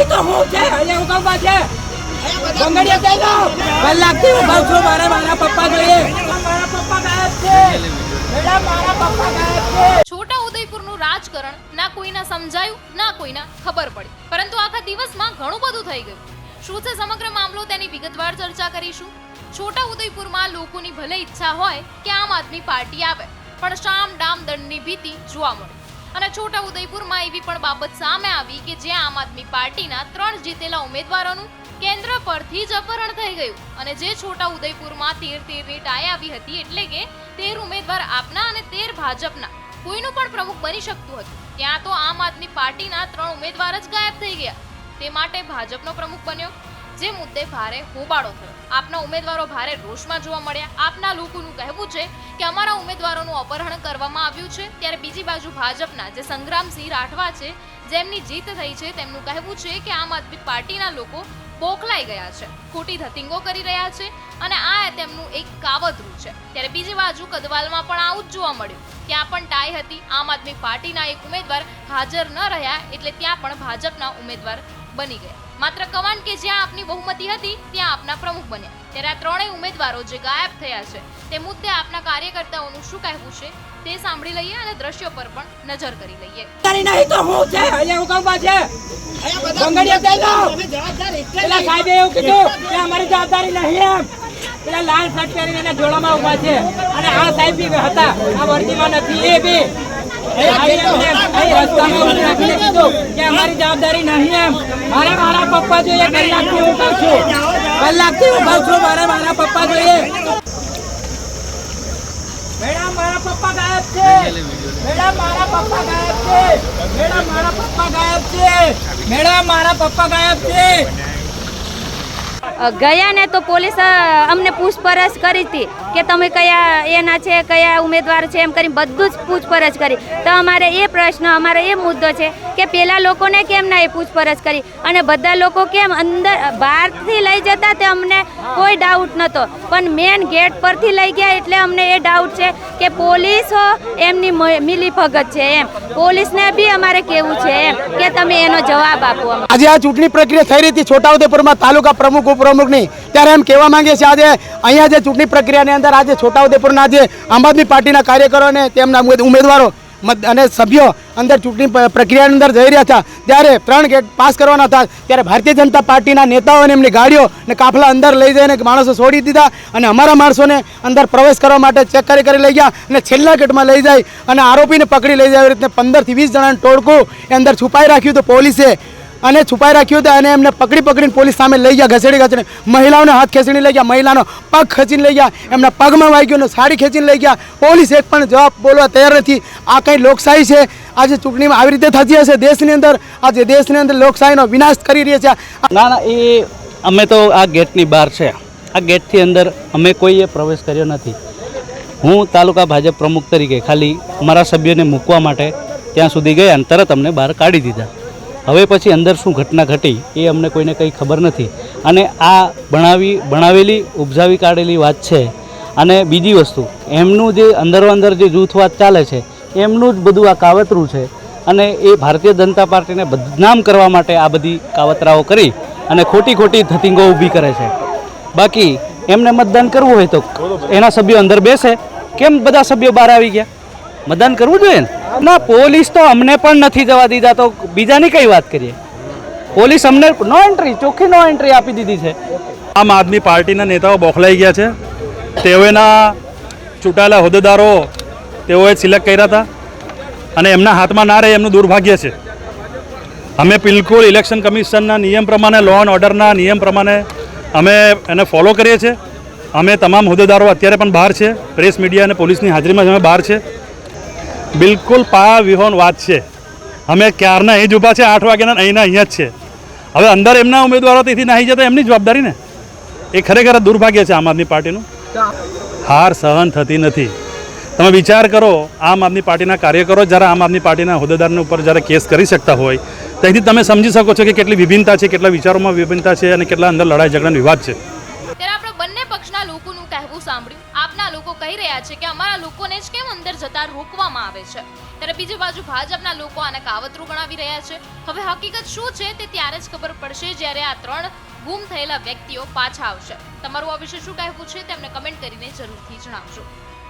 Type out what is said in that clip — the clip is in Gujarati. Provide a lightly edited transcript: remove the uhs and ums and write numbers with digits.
નહીં તો હું છે અહીંયા ઉગાવવા છે બંગડીયા દઈ દો કલાકથી ઉભા છું મારા પપ્પા જોઈએ મારા પપ્પા ગાયબ છે બેટા મારા પપ્પા ગાયબ છે છોટા ઉદયપુરનું રાજકારણ ના કોઈના સમજાયું ના કોઈના ખબર પડી પરંતુ આખા દિવસમાં ઘણું બધું થઈ ગયું શું છે સમગ્ર મામલો તેની વિગતવાર ચર્ચા કરીશું છોટા ઉદયપુરમાં લોકોની ભલે ઈચ્છા હોય કે આમ આદમી પાર્ટી આવે પણ શામ ડામ દંડની ભીતિ જોવા મળી અને છોટા ઉદયપુરમાં એવી પણ બાબત સામે આવી કે જ્યાં આમ આદમી પાર્ટીના 3 જીતેલા ઉમેદવારોનું કેન્દ્ર પરથી જ અપહરણ થઈ ગયું અને જે છોટા ઉદયપુરમાં 13 ની ટાઈ આવી હતી એટલે કે 13 ઉમેદવાર આપના અને 13 ભાજપના કોઈનું પણ પ્રમુખ બની શકતું હતું ત્યાં તો આમ આદમી પાર્ટીના 3 ઉમેદવાર જ ગાયબ થઈ ગયા તે માટે ભાજપનો પ્રમુખ બન્યો જે મુદ્દે ભારે હોબાળો થયો આપના ઉમેદવારો ભારે રોષમાં જોવા મળ્યા આપના લોકોનું કહેવું છે કે અમારા ઉમેદવારોનું અપહરણ કરવામાં આવ્યું છે ત્યારે બીજી બાજુ ભાજપના જે સંગ્રામસિંહ રાઠવા છે જેમની જીત થઈ છે તેમનું કહેવું છે કે આમ આદમી પાર્ટીના લોકો બોખલાઈ ગયા છે ખોટી ધતિંગો કરી રહ્યા છે અને આ તેમનું એક કાવતરું છે ત્યારે બીજી બાજુ કદવાલમાં પણ આવું જ જોવા મળ્યું ત્યાં પણ ટાઈ હતી આમ આદમી પાર્ટીના એક ઉમેદવાર હાજર ન રહ્યા એટલે ત્યાં પણ ભાજપના ઉમેદવાર બની ગયા માત્ર કવાંટ કે જ્યાં આપની બહુમતી હતી ત્યાં આપના પ્રમુખ બન્યા ત્યારે આ ત્રણેય ઉમેદવારો જે ગાયબ થયા છે તે મુદ્દે આપના કાર્યકર્તાઓનું શું કહેવું છે તે સાંભળી લઈએ અને દ્રશ્યો પર પણ નજર કરી લઈએ નહીં તો હું છે અહીંયા ઉગાવવા છે બંગડીયા દઈ દો પેલા સાહેબે એવું કીધું કે અમારી જવાબદારી નહીં એમ પેલા લાલ શર્ટ પહેરીને એના જોડામાં ઉભા છે અને આ સાહેબ બી હતા આ વર્દીમાં નથી એ બી અમારી જવાબદારી નહીં એમ મારા પપ્પા જોઈએ કલાકથી હું કહું છું કલાકથી ઉભા છું મારા પપ્પા જોઈએ મેડમ મારા પપ્પા ગાયબ છે મેડમ મારા પપ્પા ગાયબ છે મેડમ મારા પપ્પા ગાયબ છે મેડમ મારા પપ્પા ગાયબ છે ગયા ને તો પોલીસ અમને પૂછપરછ કરી હતી કે તમે કયા એના છે કયા ઉમેદવાર છે એમ કરી બધું જ પૂછપરછ કરી તો અમારે એ પ્રશ્ન અમારે એ મુદ્દો છે કે પેલા લોકોને કેમ ના એ પૂછપરછ કરી અને બધા લોકો કેમ અંદર બહારથી લઈ જતા તે અમને કોઈ ડાઉટ નહોતો પણ મેન ગેટ પરથી લઈ ગયા એટલે અમને એ ડાઉટ છે કે પોલીસ એમની મિલીભગત છે એમ પોલીસને બી અમારે કેવું છે એમ કે તમે એનો જવાબ આપો આજે આ ચૂંટણી પ્રક્રિયા થઈ રહી હતી છોટાઉદેપુરમાં તાલુકા પ્રમુખ ઉપપ્રમુખની ત્યારે એમ કહેવા માંગે છે આજે અહીંયા જે ચૂંટણી પ્રક્રિયાની અંદર આજે છોટાઉદેપુરના જે આમ આદમી પાર્ટીના કાર્યકરો અને તેમના ઉમેદવારો અને સભ્યો અંદર ચૂંટણી પ્રક્રિયાની અંદર જઈ રહ્યા હતા ત્યારે 3 ગેટ પાસ કરવાના હતા ત્યારે ભારતીય જનતા પાર્ટીના નેતાઓ અને એમની ગાડીઓ અને કાફલા અંદર લઈ જઈને માણસો છોડી દીધા અને અમારા માણસોને અંદર પ્રવેશ કરવા માટે ચેક કરી લઈ ગયા અને છેલ્લા ગેટમાં લઈ જાય અને આરોપીને પકડી લઈ જાય એવી રીતે 15 થી 20 જણાનું ટોળકું એ અંદર છુપાઈ રાખ્યું હતું પોલીસે અને છુપાઈ રાખ્યું હતું અને એમને પકડીને પોલીસ સામે લઈ ગયા ઘસેડી મહિલાઓને હાથ ખેંચીને લઈ ગયા મહિલાનો પગ ખેંચીને લઈ ગયા એમના પગમાં વાગ્યું અને સાડી ખેંચીને લઈ ગયા પોલીસ એક પણ જવાબ બોલવા તૈયાર નથી આ કંઈ લોકશાહી છે આજે ચૂંટણીમાં આવી રીતે થતી હશે દેશની અંદર આજે દેશની અંદર લોકશાહીનો વિનાશ કરી રહી છે ના એ અમે તો આ ગેટની બહાર છે આ ગેટથી અંદર અમે કોઈએ પ્રવેશ કર્યો નથી હું તાલુકા ભાજપ પ્રમુખ તરીકે ખાલી અમારા સભ્યોને મૂકવા માટે ત્યાં સુધી ગયા અને તરત અમને બહાર કાઢી દીધા હવે પછી અંદર શું ઘટના ઘટી એ અમને કોઈને કંઈ ખબર નથી અને આ બનાવેલી ઉપજાવી કાઢેલી વાત છે અને બીજી વસ્તુ એમનું જે અંદર જે જૂથવાદ ચાલે છે એમનું જ બધું આ કાવતરું છે અને એ ભારતીય જનતા પાર્ટીને બદનામ કરવા માટે આ બધી કાવતરાઓ કરી અને ખોટી ધતિંગો ઊભી કરે છે બાકી એમને મતદાન કરવું હોય તો એના સભ્યો અંદર બેસે કેમ બધા સભ્યો બહાર આવી ગયા મતદાન કરવું જોઈએ ને ના પોલીસ તો અમને પણ નથી જવા દીધા તો બીજાની કઈ વાત કરીએ પોલીસ અમને ચોખ્ખી નો એન્ટ્રી આપી દીધી છે આમ આદમી પાર્ટીના નેતાઓ બોખલાઈ ગયા છે તેઓના ચૂંટાયેલા હોદ્દેદારો તેઓએ સિલેક્ટ કર્યા હતા અને એમના હાથમાં ના રહે એમનું દુર્ભાગ્ય છે અમે બિલકુલ ઇલેક્શન કમિશનના નિયમ પ્રમાણે લો એન્ડ ઓર્ડરના નિયમ પ્રમાણે અમે એને ફોલો કરીએ છીએ અમે તમામ હોદ્દેદારો અત્યારે પણ બહાર છે પ્રેસ મીડિયા અને પોલીસની હાજરીમાં અમે બહાર છે બિલકુલ પાયા વિહોણ વાત છે અમે ક્યારના અહીં જ ઊભા છે 8 વાગ્યાના અહીંયા જ છે હવે અંદર એમના ઉમેદવારો તેથી નાહી જતા એમની જવાબદારી ને એ ખરેખર દુર્ભાગ્ય છે આમ આદમી પાર્ટીનું હાર સહન થતી નથી તમે વિચાર કરો આમ આદમી પાર્ટીના કાર્યકરો જ્યારે આમ આદમી પાર્ટીના હોદ્દેદારના ઉપર જ્યારે કેસ કરી શકતા હોય તેથી તમે સમજી શકો છો કે કેટલી વિભિન્નતા છે કેટલા વિચારોમાં વિભિન્નતા છે અને કેટલા અંદર લડાઈ ઝઘડાનો વિવાદ છે ત્યારે આપણે બંને પક્ષના લોકોનું કહેવું સાંભળ્યું આપના લોકો કહી રહ્યા છે કે અમારા લોકોને જ કેમ અંદર જતા રોકવામાં આવે છે, ત્યારે બીજી બાજુ ભાજપના લોકો આને કાવતરું ગણાવી રહ્યા છે. હવે હકીકત શું છે તે ત્યારે જ ખબર પડશે જ્યારે આ 3 ગુમ થયેલા વ્યક્તિઓ પાછા આવશે. તમારું આ વિશે શું કહેવું છે તેમને કમેન્ટ કરીને જરૂરથી જણાવજો.